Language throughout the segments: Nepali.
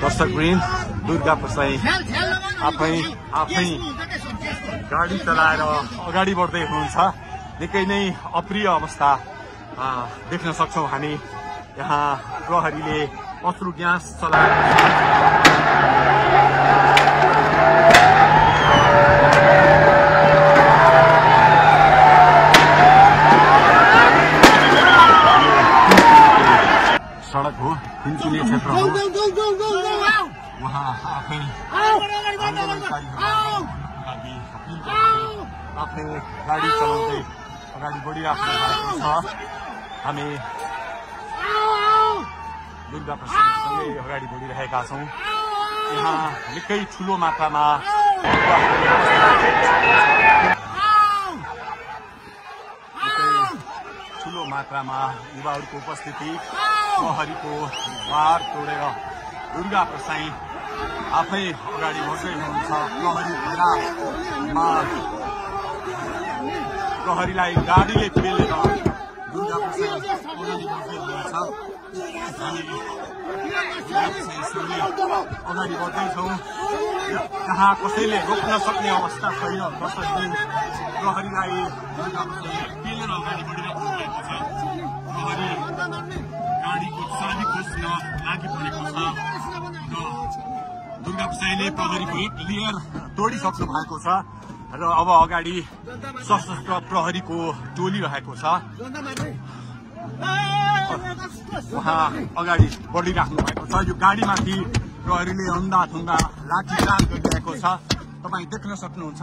दर्शकवृन्द दुर्गा प्रसाई आफै गाडी चलाएर अगाडि बढ्दै हुनुहुन्छ। निकै नै अप्रिय अवस्था देख्न सक्छौं हामी। यहाँ प्रहरीले अश्रु ग्यास चलाएको सडक हो, तिनचुले क्षेत्र हो। उहाँ आफै आफै गाडी चलाउँदै अगाडि बढिराख्नु भएको छ। हामी दुर्गा प्रसादसँगै अगाडि बढिरहेका छौँ। यहाँ निकै ठुलो मात्रामा युवाहरूको उपस्थिति, प्रहरीको बार तोडेर दुर्गा प्रसाई आफै अगाडि बढ्दै हुनुहुन्छ। प्रहरीलाई गाडीले पेलेर दुर्गा प्रसाई अगाडि बढ्दै हुनुहुन्छ। अगाडि बढ्दैछौँ। जहाँ कसैले रोक्न सक्ने अवस्था छैन। प्रहरीलाई दुर्गा प्रसाई पेलेर अगाडि बढिरहेको भएको छ। प्रहरी गाडीको चाबी खोज्न लागि परेको छ र दुर्गा प्रसाईले प्रहरीको एक लेयर तोडिसक्नु भएको छ र अब अगाडि सशस्त्र प्रहरीको टोली रहेको छ। उहाँ अगाडि बढिराख्नु भएको छ। यो गाडीमाथि प्रहरीले अन्धाधुन्दा लाठीचार्ज गरिरहेको छ। तपाईँ देख्न सक्नुहुन्छ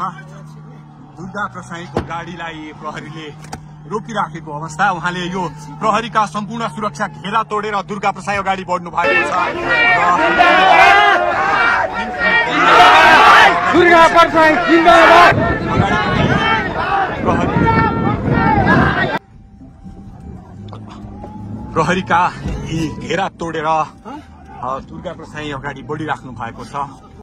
दुर्गा प्रसाईको गाडीलाई प्रहरीले रोकिराखेको अवस्था। उहाँले यो प्रहरीका सम्पूर्ण सुरक्षा घेरा तोडेर दुर्गा प्रसाई अगाडि बढ्नु भएको छ। प्रहरीका यी घेरा तोडेर दुर्गा प्रसाई अगाडि बढिराख्नु भएको छ।